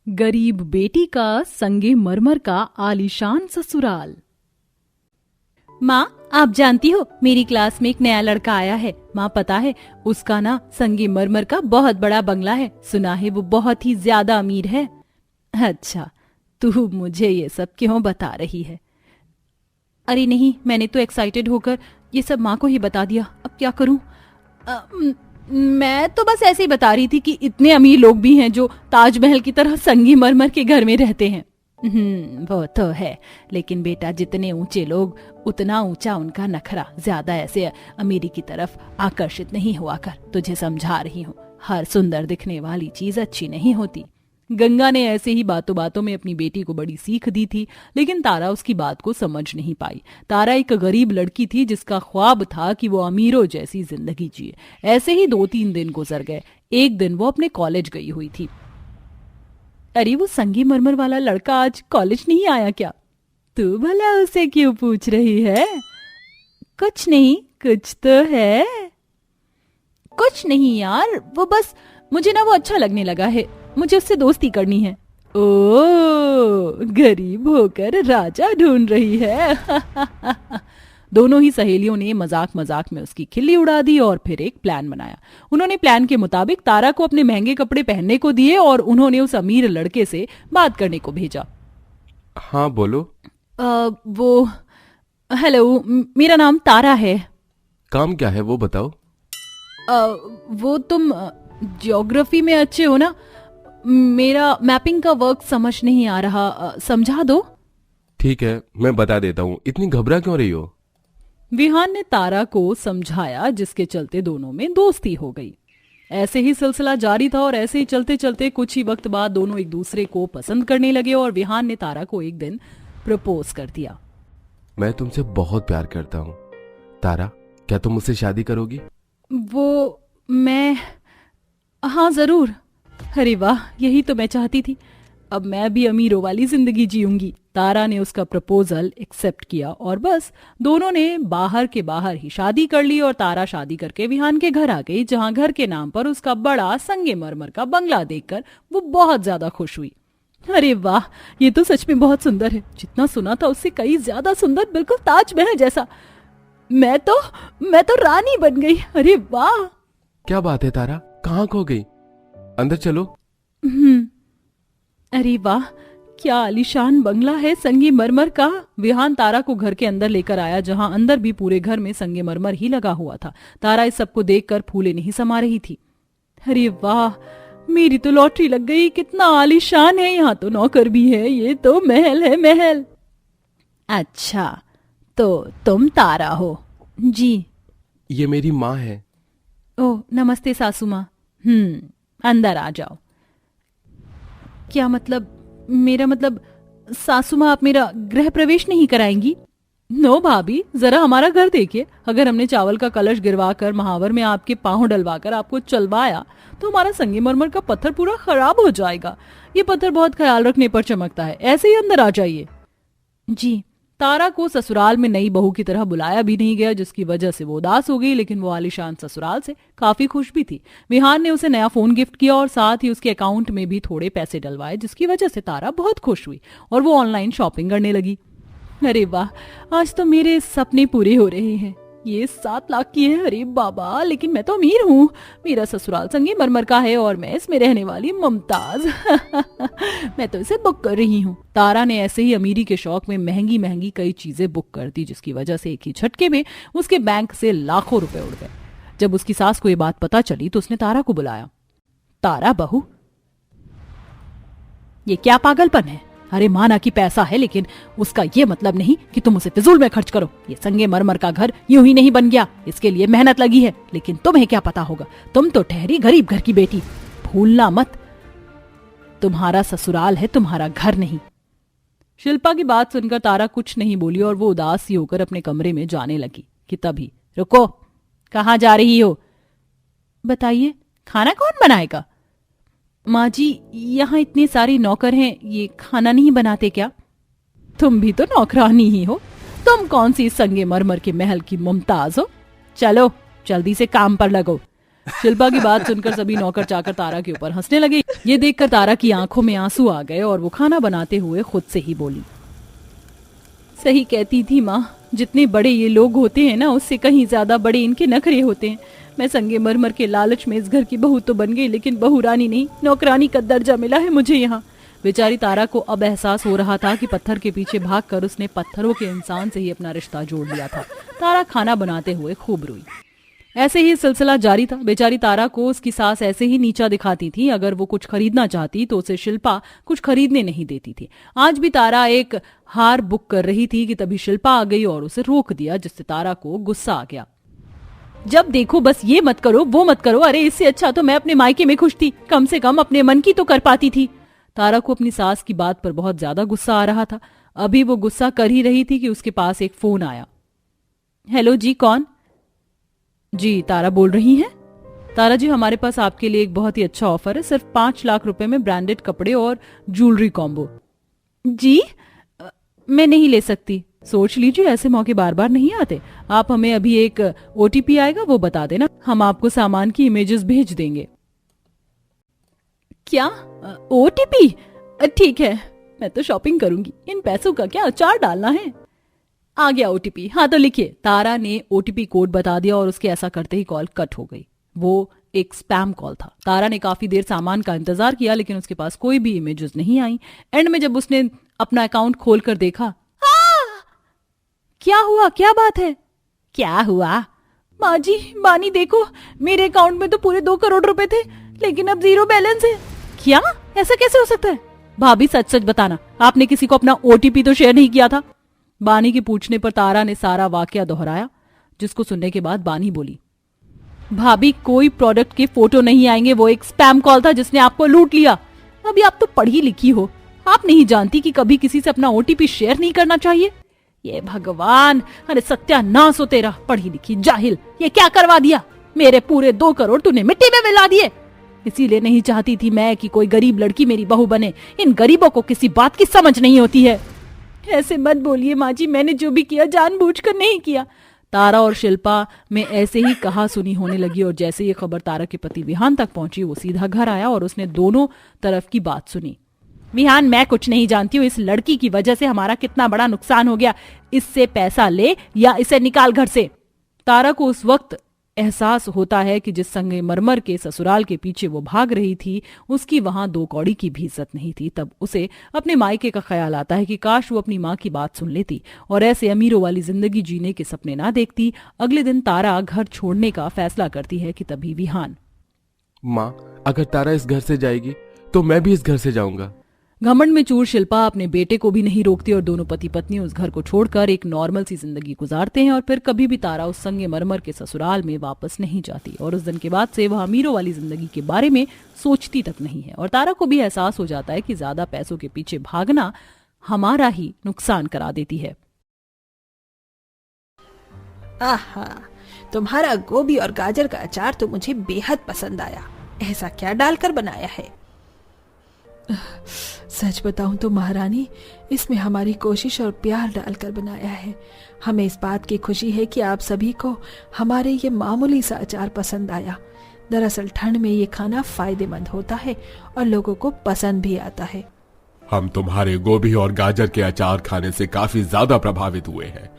गरीब बेटी का संगे मरमर का आलीशान ससुराल। माँ, आप जानती हो मेरी क्लास में एक नया लड़का आया है। माँ, पता है उसका ना संगे मरमर का बहुत बड़ा बंगला है। सुना है वो बहुत ही ज्यादा अमीर है। अच्छा, तू मुझे ये सब क्यों बता रही है? अरे नहीं, मैंने तो एक्साइटेड होकर ये सब माँ को ही बता दिया। अब क्या करूँ? मैं तो बस ऐसे ही बता रही थी कि इतने अमीर लोग भी हैं जो ताजमहल की तरह संगी मरमर के घर में रहते हैं। वो तो है, लेकिन बेटा जितने ऊंचे लोग उतना ऊंचा उनका नखरा। ज्यादा ऐसे अमीरी की तरफ आकर्षित नहीं हुआ कर। तुझे समझा रही हूँ, हर सुंदर दिखने वाली चीज अच्छी नहीं होती। गंगा ने ऐसे ही बातों बातों में अपनी बेटी को बड़ी सीख दी थी, लेकिन तारा उसकी बात को समझ नहीं पाई। तारा एक गरीब लड़की थी जिसका ख्वाब था कि वो अमीरों जैसी जिंदगी जिए। ऐसे ही 2-3 दिन गुजर गए। एक दिन वो अपने कॉलेज गई हुई थी। अरे, वो संगी मरमर वाला लड़का आज कॉलेज नहीं आया क्या? तू भला उसे क्यों पूछ रही है? कुछ नहीं, कुछ तो है। कुछ नहीं यार, वो बस मुझे ना वो अच्छा लगने लगा है। मुझे उससे दोस्ती करनी है। ओ, गरीब होकर राजा ढूंढ रही है। दोनों ही सहेलियों ने मजाक मजाक में उसकी खिल्ली उड़ा दी और फिर एक प्लान बनाया। उन्होंने प्लान के मुताबिक तारा को अपने महंगे कपड़े पहनने को दिए और उन्होंने उस अमीर लड़के से बात करने को भेजा। हाँ बोलो। वो हेलो, मेरा नाम तारा है। काम क्या है वो बताओ। वो तुम ज्योग्राफी में अच्छे हो ना? मेरा मैपिंग का वर्क समझ नहीं आ रहा, समझा दो। ठीक है, मैं बता देता हूँ। इतनी घबरा क्यों रही हो? विहान ने तारा को समझाया, जिसके चलते दोनों में दोस्ती हो गई। ऐसे ही सिलसिला जारी था और ऐसे ही चलते चलते कुछ ही वक्त बाद दोनों एक दूसरे को पसंद करने लगे और विहान ने तारा को एक दिन प्रपोज कर दिया। मैं तुमसे बहुत प्यार करता हूँ तारा, क्या तुम मुझसे शादी करोगी? हाँ जरूर। अरे वाह, यही तो मैं चाहती थी। अब मैं भी अमीरों वाली जिंदगी जीऊंगी। तारा ने उसका प्रपोजल एक्सेप्ट किया और बस दोनों ने बाहर के बाहर ही शादी कर ली। और तारा शादी करके विहान के घर आ गई, जहां घर के नाम पर उसका बड़ा संगे मरमर का बंगला देखकर वो बहुत ज्यादा खुश हुई। अरे वाह, ये तो सच में बहुत सुंदर है। जितना सुना था उससे कई ज्यादा सुंदर, बिल्कुल ताजमहल जैसा। मैं तो रानी बन गई। अरे वाह! क्या बात है तारा, कहाँ खो गई? अंदर चलो। अरे वाह, क्या आलीशान बंगला है संगे मरमर का। विहान तारा को घर के अंदर लेकर आया, जहां अंदर भी पूरे घर में संगे मरमर ही लगा हुआ था। तारा इस सबको देखकर फूले नहीं समा रही थी। अरे वाह, मेरी तो लॉटरी लग गई। कितना आलीशान है, यहाँ तो नौकर भी है। ये तो महल है, महल। अच्छा, तो तुम तारा हो? जी। ये मेरी माँ है। ओह, नमस्ते सासू माँ। अंदर आ जाओ। क्या मतलब? मेरा मतलब सासू माँ आप मेरा गृह प्रवेश नहीं कराएंगी? नो भाभी, जरा हमारा घर देखिए। अगर हमने चावल का कलश गिरवा कर महावर में आपके पांव डलवाकर आपको चलवाया तो हमारा संगमरमर का पत्थर पूरा खराब हो जाएगा। ये पत्थर बहुत ख्याल रखने पर चमकता है। ऐसे ही अंदर आ जाइए। जी। तारा को ससुराल में नई बहू की तरह बुलाया भी नहीं गया, जिसकी वजह से वो उदास हो गई, लेकिन वो आलीशान ससुराल से काफी खुश भी थी। विहान ने उसे नया फोन गिफ्ट किया और साथ ही उसके अकाउंट में भी थोड़े पैसे डलवाए, जिसकी वजह से तारा बहुत खुश हुई और वो ऑनलाइन शॉपिंग करने लगी। अरे वाह, आज तो मेरे सपने पूरे हो रहे हैं। ये 7 लाख की है। अरे बाबा, लेकिन मैं तो अमीर हूँ। मेरा ससुराल संगे मरमर का है और मैं इसमें रहने वाली मुमताज। मैं तो इसे बुक कर रही हूँ। तारा ने ऐसे ही अमीरी के शौक में महंगी महंगी कई चीजें बुक कर दी, जिसकी वजह से एक ही झटके में उसके बैंक से लाखों रुपए उड़ गए। जब उसकी सास को ये बात पता चली तो उसने तारा को बुलाया। तारा बहू, ये क्या पागलपन है? अरे माना कि पैसा है, लेकिन उसका ये मतलब नहीं कि तुम उसे फिजूल में खर्च करो। ये संगे मरमर का घर यूं ही नहीं बन गया, इसके लिए मेहनत लगी है। लेकिन तुम्हें क्या पता होगा, तुम तो ठहरी गरीब घर की बेटी। भूलना मत, तुम्हारा ससुराल है, तुम्हारा घर नहीं। शिल्पा की बात सुनकर तारा कुछ नहीं बोली और वो उदास सी होकर अपने कमरे में जाने लगी कि तभी, रुको, कहाँ जा रही हो? बताइए, खाना कौन बनाएगा? माँ जी, यहाँ इतने सारे नौकर हैं, ये खाना नहीं बनाते क्या? तुम भी तो नौकरानी ही हो। तुम कौन सी संगे मरमर के महल की मुमताज हो? चलो जल्दी से काम पर लगो। शिल्पा की बात सुनकर सभी नौकर चाकर तारा के ऊपर हंसने लगे। ये देखकर तारा की आंखों में आंसू आ गए और वो खाना बनाते हुए खुद से ही बोली, सही कहती थी माँ, जितने बड़े ये लोग होते हैं ना, उससे कहीं ज्यादा बड़े इनके नखरे होते हैं। मैं संगमरमर के लालच में इस घर की बहू तो बन गई, लेकिन बहू रानी नहीं, नौकरानी का दर्जा मिला है मुझे यहाँ। बेचारी तारा को अब एहसास हो रहा था कि पत्थर के पीछे भागकर उसने पत्थरों के इंसान से ही अपना रिश्ता जोड़ लिया था। तारा खाना बनाते हुए खूब रोई। ऐसे ही सिलसिला जारी था। बेचारी तारा को उसकी सास ऐसे ही नीचा दिखाती थी। अगर वो कुछ खरीदना चाहती तो उसे शिल्पा कुछ खरीदने नहीं देती थी। आज भी तारा एक हार बुक कर रही थी कि तभी शिल्पा आ गई और उसे रोक दिया, जिससे तारा को गुस्सा आ गया। जब देखो बस ये मत करो, वो मत करो, अरे इससे अच्छा तो मैं अपने मायके में खुश थी, कम से कम अपने मन की तो कर पाती थी। तारा को अपनी सास की बात पर बहुत ज्यादा गुस्सा आ रहा था। अभी वो गुस्सा कर ही रही थी कि उसके पास एक फोन आया। हेलो जी, कौन? जी, तारा बोल रही हैं? तारा जी, हमारे पास आपके लिए एक बहुत ही अच्छा ऑफर है, सिर्फ 5 लाख रुपए में ब्रांडेड कपड़े और ज्वेलरी कॉम्बो। जी, मैं नहीं ले सकती। सोच लीजिए, ऐसे मौके बार बार नहीं आते। आप हमें अभी एक OTP आएगा, वो बता देना, हम आपको सामान की इमेजेस भेज देंगे। क्या OTP? ठीक है, मैं तो शॉपिंग करूंगी, इन पैसों का क्या अचार डालना है। आ गया OTP, हाँ तो लिखिए। तारा ने OTP कोड बता दिया और उसके ऐसा करते ही कॉल कट हो गई। वो एक स्पैम कॉल था। तारा ने काफी देर सामान का इंतजार किया, लेकिन उसके पास कोई भी इमेजेस नहीं आई। एंड में जब उसने अपना अकाउंट खोल कर देखा, क्या हुआ, क्या बात है? क्या हुआ? माँ जी, बानी देखो, मेरे अकाउंट में तो पूरे 2 करोड़ रुपए थे, लेकिन अब 0 बैलेंस है। क्या? ऐसा कैसे हो सकता है? भाभी सच सच बताना, आपने किसी को अपना OTP तो शेयर नहीं किया था? बानी के पूछने पर तारा ने सारा वाकया दोहराया, जिसको सुनने के बाद बानी बोली, भाभी कोई प्रोडक्ट के फोटो नहीं आएंगे, वो एक स्पैम कॉल था जिसने आपको लूट लिया। अभी आप तो पढ़ी लिखी हो, आप नहीं जानती कि कभी किसी से अपना OTP शेयर नहीं करना चाहिए? ये भगवान, अरे सत्यानाश हो तेरा, पढ़ी लिखी जाहिल, ये क्या करवा दिया? मेरे पूरे 2 करोड़ तूने मिट्टी में मिला दिए। इसीलिए नहीं चाहती थी मैं कि कोई गरीब लड़की मेरी बहू बने। इन गरीबों को किसी बात की समझ नहीं होती है। ऐसे मत बोलिए माँ जी, मैंने जो भी किया जानबूझकर नहीं किया। तारा और शिल्पा में ऐसे ही कहा सुनी होने लगी और जैसे ये खबर तारा के पति विहान तक पहुंची, वो सीधा घर आया और उसने दोनों तरफ की बात सुनी। विहान, मैं कुछ नहीं जानती हूँ, इस लड़की की वजह से हमारा कितना बड़ा नुकसान हो गया। इससे पैसा ले या इसे निकाल घर से। तारा को उस वक्त एहसास होता है कि जिस संगमरमर के ससुराल के पीछे वो भाग रही थी, उसकी वहां 2 कौड़ी की भी इज्जत नहीं थी। तब उसे अपने मायके का ख्याल आता है कि काश वो अपनी माँ की बात सुन लेती और ऐसे अमीरों वाली जिंदगी जीने के सपने ना देखती। अगले दिन तारा घर छोड़ने का फैसला करती है कि तभी विहान, माँ, अगर तारा इस घर से जाएगी तो मैं भी इस घर से जाऊंगा। घमंड में चूर शिल्पा अपने बेटे को भी नहीं रोकती और दोनों पति पत्नी उस घर को छोड़कर एक नॉर्मल सी जिंदगी गुजारते हैं और फिर कभी भी तारा उस संगमरमर के ससुराल में वापस नहीं जाती और उस दिन के बाद से वह अमीरों वाली जिंदगी के बारे में सोचती तक नहीं है। और तारा को भी एहसास हो जाता है कि ज्यादा पैसों के पीछे भागना हमारा ही नुकसान करा देती है। आहा, तुम्हारा गोभी और गाजर का अचार तो मुझे बेहद पसंद आया। ऐसा क्या डालकर बनाया है? सच बताऊं तो महारानी, इसमें हमारी कोशिश और प्यार डालकर बनाया है। हमें इस बात की खुशी है कि आप सभी को हमारे ये मामूली सा अचार पसंद आया। दरअसल ठंड में ये खाना फायदेमंद होता है और लोगों को पसंद भी आता है। हम तुम्हारे गोभी और गाजर के अचार खाने से काफी ज्यादा प्रभावित हुए हैं।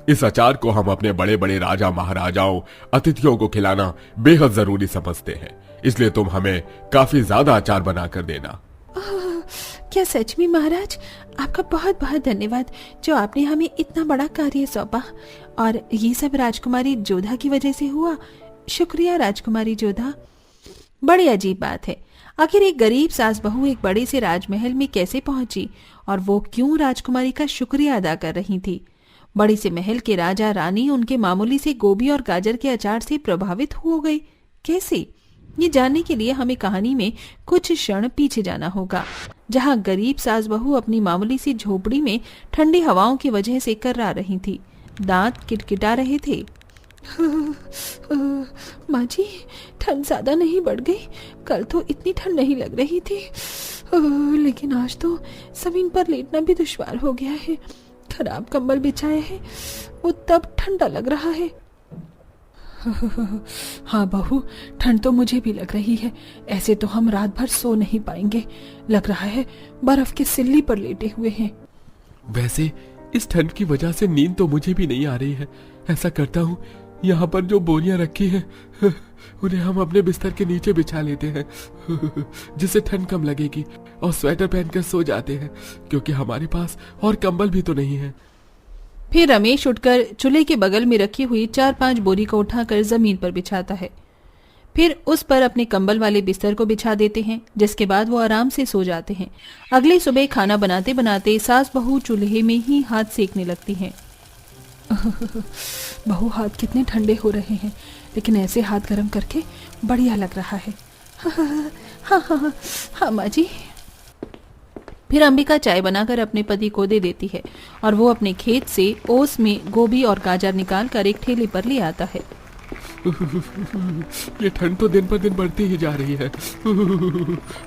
इस अचार को हम अपने बड़े बड़े राजा महाराजाओं, अतिथियों को खिलाना बेहद जरूरी समझते हैं, इसलिए तुम हमें काफी ज्यादा अचार बनाकर देना। क्या सच में महाराज? आपका बहुत बहुत धन्यवाद जो आपने हमें इतना बड़ा कार्य सौंपा। और ये सब राजकुमारी जोधा की वजह से हुआ। शुक्रिया राजकुमारी जोधा। बड़ी अजीब बात है, आखिर एक गरीब सास बहू एक बड़े से राजमहल में कैसे पहुंची और वो क्यों राजकुमारी का शुक्रिया अदा कर रही थी? बड़े से महल के राजा रानी उनके मामूली से गोभी और गाजर के अचार से प्रभावित हो गए। कैसे? ये जानने के लिए हमें कहानी में कुछ क्षण पीछे जाना होगा, जहां गरीब सास बहू अपनी मामूली सी झोपड़ी में ठंडी हवाओं की वजह से कर्रा रही थी। दांत किटकिटा रहे थे। माँ जी, ठंड ज्यादा नहीं बढ़ गई? कल तो इतनी ठंड नहीं लग रही थी, लेकिन आज तो जमीन पर लेटना भी दुश्वार हो गया है। खराब कंबल बिछाया है, वो तब ठंडा लग रहा है। हाँ बहू, ठंड तो मुझे भी लग रही है। ऐसे तो हम रात भर सो नहीं पाएंगे। लग रहा है बर्फ के सिल्ली पर लेटे हुए हैं। वैसे इस ठंड की वजह से नींद तो मुझे भी नहीं आ रही है। ऐसा करता हूँ, यहाँ पर जो बोरियां रखी हैं उन्हें हम अपने बिस्तर के नीचे बिछा लेते हैं जिससे ठंड कम लगेगी, और स्वेटर पहनकर सो जाते हैं क्योंकि हमारे पास और कंबल भी तो नहीं है। फिर रमेश उठकर चूल्हे के बगल में रखी हुई 4-5 बोरी को उठाकर जमीन पर बिछाता है। फिर उस पर अपने कंबल वाले बिस्तर को बिछा देते हैं, जिसके बाद वो आराम से सो जाते हैं। अगली सुबह खाना बनाते बनाते सास बहू चूल्हे में ही हाथ सेकने लगती हैं। बहू, हाथ कितने ठंडे हो रहे हैं, लेकिन ऐसे हाथ गर्म करके बढ़िया लग रहा है। हाँ हाँ हाँ हाँ माँ जी। फिर अंबिका चाय बनाकर अपने पति को दे देती है और वो अपने खेत से ओस में गोभी और गाजर निकालकर एक ठेले पर ले आता है। ये ठंड तो दिन पर दिन बढ़ती ही जा रही है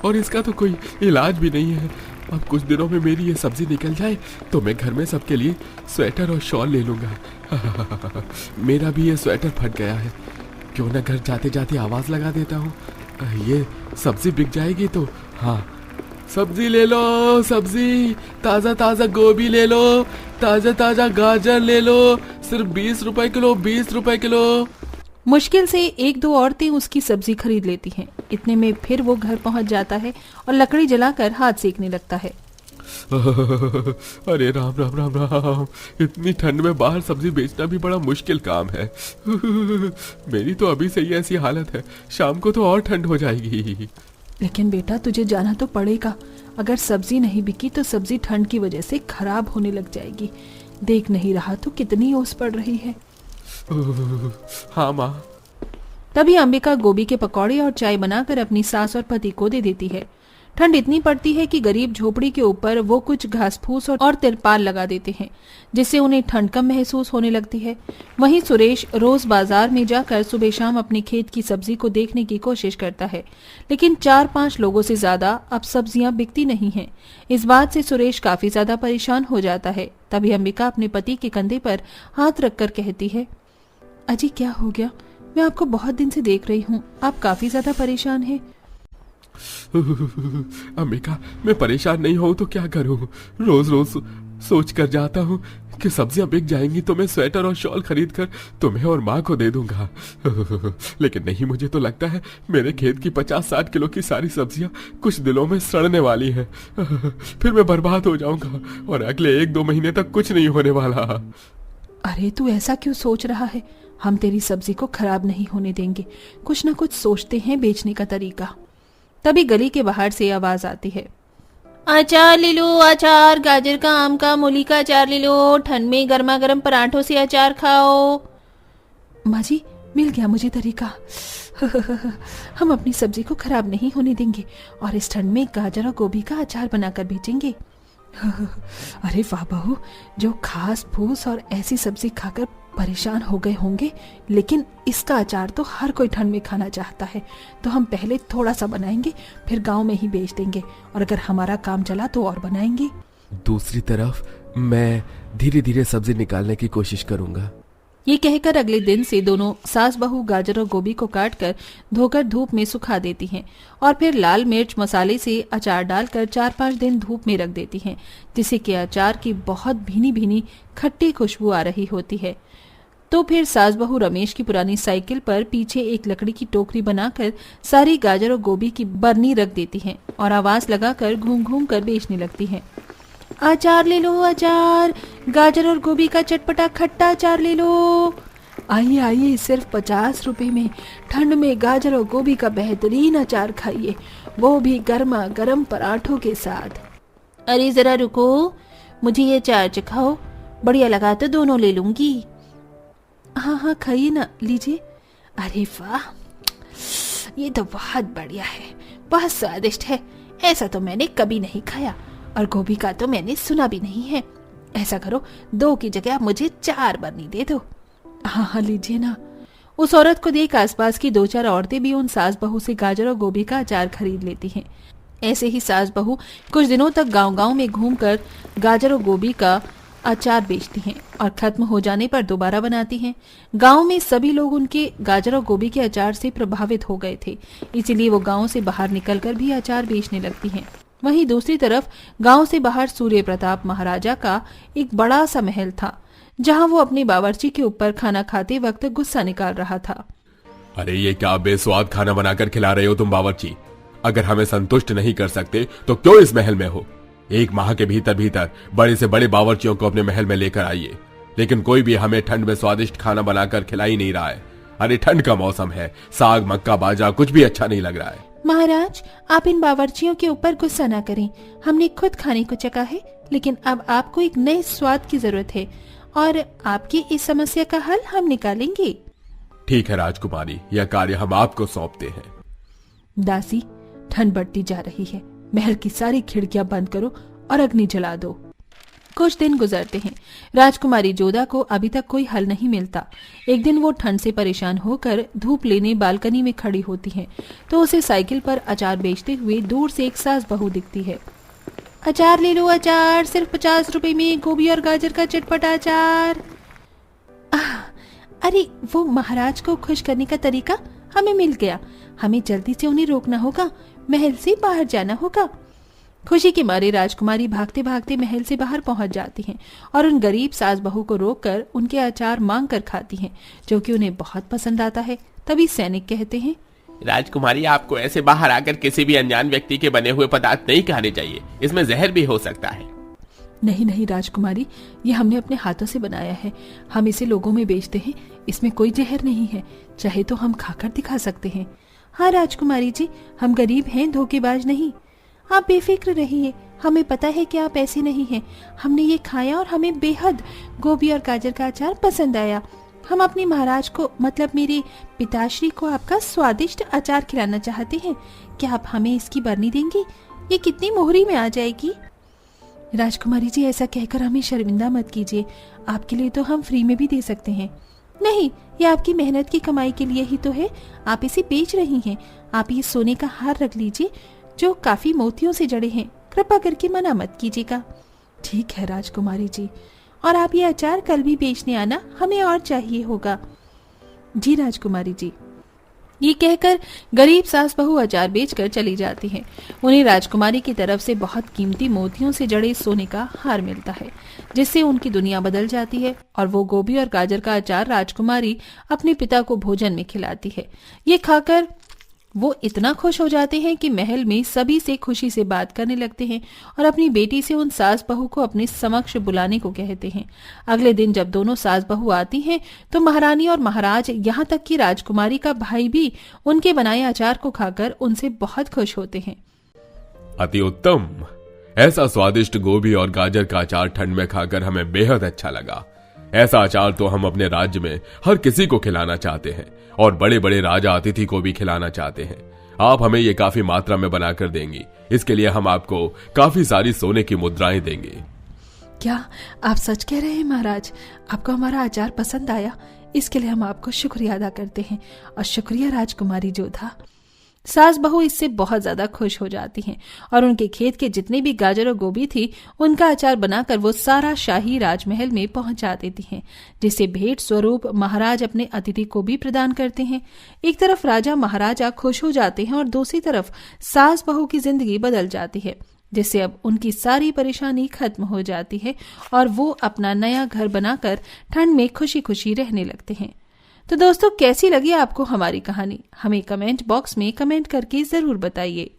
और इसका तो कोई इलाज भी नहीं है। अब कुछ दिनों में मेरी ये सब्जी निकल जाए तो मैं घर में सबके लिए स्वेटर और शॉल ले लूंगा। मेरा भी ये स्वेटर फट गया है, क्यों ना घर जाते जाते आवाज लगा देता हूँ। ये सब्जी बिक जाएगी तो। हाँ, सब्जी ले लो, सब्जी, ताजा ताजा गोभी ले लो, ताजा ताजा गाजर ले लो, सिर्फ 20 रुपए किलो, 20 रुपए किलो। मुश्किल से 1-2 औरतें उसकी सब्जी खरीद लेती हैं। इतने में फिर वो घर पहुंच जाता है और लकड़ी जलाकर हाथ सेकने लगता है। अरे राम राम राम राम, इतनी ठंड में बाहर सब्जी बेचना भी बड़ा मुश्किल काम है। मेरी तो अभी से ही ऐसी हालत है, शाम को तो और ठंड हो जाएगी। लेकिन बेटा, तुझे जाना तो पड़ेगा। अगर सब्जी नहीं बिकी तो सब्जी ठंड की वजह से खराब होने लग जाएगी। देख नहीं रहा तो कितनी ओस पड़ रही है। हाँ माँ। तभी अंबिका गोभी के पकौड़े और चाय बनाकर अपनी सास और पति को दे देती है। ठंड इतनी पड़ती है कि गरीब झोपड़ी के ऊपर वो कुछ घास फूस और तिरपाल लगा देते हैं, जिससे उन्हें ठंड कम महसूस होने लगती है। वहीं सुरेश रोज बाजार में जाकर सुबह शाम अपने खेत की सब्जी को देखने की कोशिश करता है, लेकिन 4-5 लोगों से ज्यादा अब सब्जियां बिकती नहीं हैं। इस बात से सुरेश काफी ज्यादा परेशान हो जाता है। तभी अंबिका अपने पति के कंधे पर हाथ रखकर कहती है, अजी क्या हो गया? मैं आपको बहुत दिन से देख रही हूँ, आप काफी ज्यादा परेशान हैं। अंबिका, मैं परेशान नहीं हूं तो क्या करूं? रोज रोज सोच कर जाता हूं कि सब्जियां बिक जाएंगी तो मैं स्वेटर और शॉल खरीद कर तुम्हें और माँ को दे दूंगा। लेकिन नहीं, मुझे तो लगता है मेरे खेत की 50-60 किलो की सारी सब्जियां कुछ दिनों में सड़ने वाली हैं। फिर मैं बर्बाद हो जाऊंगा और अगले 1-2 महीने तक कुछ नहीं होने वाला। अरे तू ऐसा क्यों सोच रहा है? हम तेरी सब्जी को खराब नहीं होने देंगे। कुछ ना कुछ सोचते हैं बेचने का तरीका। तभी गली के बाहर से आवाज आती है, अचार ले लो, अचार, गाजर का, आम का, मूली का अचार ले लो, ठंड में गर्मा गर्म पराठों से अचार खाओ। माँ जी, मिल गया मुझे तरीका। हम अपनी सब्जी को खराब नहीं होने देंगे और इस ठंड में गाजर और गोभी का अचार बनाकर बेचेंगे। अरे वाह बहू, जो घास फूस और ऐसी सब्जी खाकर परेशान हो गए होंगे, लेकिन इसका अचार तो हर कोई ठंड में खाना चाहता है। तो हम पहले थोड़ा सा बनाएंगे, फिर गांव में ही बेच देंगे, और अगर हमारा काम चला तो और बनाएंगे। दूसरी तरफ मैं धीरे धीरे सब्जी निकालने की कोशिश करूंगा। ये कहकर अगले दिन से दोनों सास बहू गाजर और गोभी को काटकर धोकर धूप में सुखा देती हैं और फिर लाल मिर्च मसाले से अचार डालकर 4-5 दिन धूप में रख देती हैं, जिससे कि अचार की बहुत भीनी भीनी खट्टी खुशबू आ रही होती है। तो फिर सास बहू रमेश की पुरानी साइकिल पर पीछे एक लकड़ी की टोकरी बनाकर सारी गाजर और गोभी की बरनी रख देती हैं और आवाज लगाकर घूम घूम कर बेचने लगती हैं। अचार ले लो, अचार, गाजर और गोभी का चटपटा खट्टा अचार ले लो। आइए आइए, सिर्फ 50 रुपए में ठंड में गाजर और गोभी का बेहतरीन अचार खाइए, वो भी गर्मा गर्म पराठों के साथ। अरे जरा रुको, मुझे ये अचार चखाओ, बढ़िया लगा तो दोनों ले लूंगी। हाँ हाँ खाइए ना, लीजिए। अरे वाह, ये तो बहुत बढ़िया है, बहुत स्वादिष्ट है। ऐसा तो मैंने कभी नहीं खाया, और गोभी का तो मैंने सुना भी नहीं है। ऐसा करो, 2 की जगह मुझे 4 बरनी दे दो। हाँ हाँ लीजिए ना। उस औरत को देख आसपास की 2-4 औरतें भी उन सास बहू से गाजर और गोभी का अचार खरीद लेती हैं। ऐसे ही सास बहू कुछ दिनों तक गांव-गांव में घूमकर गाजर और गोभी का अचार बेचती हैं और खत्म हो जाने पर दोबारा बनाती हैं। गांव में सभी लोग उनके गाजर और गोभी के अचार से प्रभावित हो गए थे, इसीलिए वो गांव से बाहर निकलकर भी अचार बेचने लगती हैं। वहीं दूसरी तरफ गांव से बाहर सूर्य प्रताप महाराजा का एक बड़ा सा महल था, जहां वो अपने बावर्ची के ऊपर खाना खाते वक्त गुस्सा निकाल रहा था। अरे ये क्या बेस्वाद खाना बनाकर खिला रहे हो तुम बावर्ची? अगर हमें संतुष्ट नहीं कर सकते तो क्यों इस महल में हो? एक माह के भीतर भीतर बड़े से बड़े बावर्चियों को अपने महल में लेकर आइए, लेकिन कोई भी हमें ठंड में स्वादिष्ट खाना बनाकर खिला ही नहीं रहा है। अरे ठंड का मौसम है, साग मक्का बाजरा कुछ भी अच्छा नहीं लग रहा है। महाराज, आप इन बावर्चियों के ऊपर गुस्सा ना करें। हमने खुद खाने को चखा है, लेकिन अब आपको एक नए स्वाद की जरूरत है और आपकी इस समस्या का हल हम निकालेंगे। ठीक है राजकुमारी, यह कार्य हम आपको सौंपते हैं। दासी, ठंड बढ़ती जा रही है, महल की सारी खिड़कियां बंद करो और अग्नि जला दो। कुछ दिन गुजरते हैं। राजकुमारी जोधा को अभी तक कोई हल नहीं मिलता। एक दिन वो ठंड से परेशान होकर धूप लेने बालकनी में खड़ी होती है तो उसे साइकिल पर अचार बेचते हुए दूर से एक सास बहू दिखती है। अचार ले लो, अचार सिर्फ 50 रुपए में, गोभी और गाजर का चटपटा अचार। अरे वो महाराज को खुश करने का तरीका हमें मिल गया। हमें जल्दी से उन्हें रोकना होगा, महल से बाहर जाना होगा। खुशी के मारे राजकुमारी भागते भागते महल से बाहर पहुंच जाती हैं और उन गरीब सास बहू को रोककर उनके अचार मांग कर खाती हैं, जो कि उन्हें बहुत पसंद आता है। तभी सैनिक कहते हैं, राजकुमारी, आपको ऐसे बाहर आकर किसी भी अनजान व्यक्ति के बने हुए पदार्थ नहीं खाने चाहिए, इसमें जहर भी हो सकता है। नहीं नहीं राजकुमारी, ये हमने अपने हाथों से बनाया है, हम इसे लोगों में बेचते हैं, इसमें कोई जहर नहीं है, चाहे तो हम खाकर दिखा सकते हैं। हाँ राजकुमारी जी, हम गरीब हैं, धोखेबाज नहीं। आप बेफिक्र रहिए, हमें पता है कि आप ऐसे नहीं हैं। हमने ये खाया और हमें बेहद गोभी और गाजर का अचार पसंद आया। हम अपने महाराज को, मतलब मेरे पिताश्री को, आपका स्वादिष्ट अचार खिलाना चाहते हैं। क्या आप हमें इसकी बरनी देंगी? ये कितनी मोहरी में आ जाएगी? राजकुमारी जी, ऐसा कहकर हमें शर्मिंदा मत कीजिए, आपके लिए तो हम फ्री में भी दे सकते हैं। नहीं, ये आपकी मेहनत की कमाई के लिए ही तो है, आप इसे बेच रही हैं। आप ये सोने का हार रख लीजिए जो काफी मोतियों से जड़े हैं, कृपा करके मना मत कीजिएगा। ठीक है राजकुमारी जी, और आप ये अचार कल भी बेचने आना, हमें और चाहिए होगा। जी राजकुमारी जी। ये कहकर गरीब सास बहू अचार बेचकर चली जाती हैं। उन्हें राजकुमारी की तरफ से बहुत कीमती मोतियों से जड़े सोने का हार मिलता है, जिससे उनकी दुनिया बदल जाती है और वो गोभी और गाजर का अचार राजकुमारी अपने पिता को भोजन में खिलाती है। ये खाकर वो इतना खुश हो जाते हैं कि महल में सभी से खुशी से बात करने लगते हैं और अपनी बेटी से उन सास बहू को अपने समक्ष बुलाने को कहते हैं। अगले दिन जब दोनों सास बहू आती हैं तो महारानी और महाराज, यहाँ तक कि राजकुमारी का भाई भी उनके बनाए अचार को खाकर उनसे बहुत खुश होते हैं। अति उत्तम, ऐसा स्वादिष्ट गोभी और गाजर का अचार ठंड में खाकर हमें बेहद अच्छा लगा। ऐसा अचार तो हम अपने राज्य में हर किसी को खिलाना चाहते हैं और बड़े बड़े राजा अतिथि को भी खिलाना चाहते हैं। आप हमें ये काफी मात्रा में बनाकर देंगी, इसके लिए हम आपको काफी सारी सोने की मुद्राएं देंगे। क्या आप सच कह रहे हैं महाराज? आपको हमारा अचार पसंद आया, इसके लिए हम आपको शुक्रिया अदा करते हैं। और शुक्रिया राजकुमारी जोधा। सास बहू इससे बहुत ज्यादा खुश हो जाती हैं और उनके खेत के जितने भी गाजर और गोभी थी उनका अचार बनाकर वो सारा शाही राजमहल में पहुंचा देती हैं, जिसे भेंट स्वरूप महाराज अपने अतिथि को भी प्रदान करते हैं। एक तरफ राजा महाराजा खुश हो जाते हैं और दूसरी तरफ सास बहू की जिंदगी बदल जाती है, जिससे अब उनकी सारी परेशानी खत्म हो जाती है और वो अपना नया घर बनाकर ठंड में खुशी खुशी रहने लगते हैं। तो दोस्तों, कैसी लगी आपको हमारी कहानी? हमें कमेंट बॉक्स में कमेंट करके जरूर बताइए।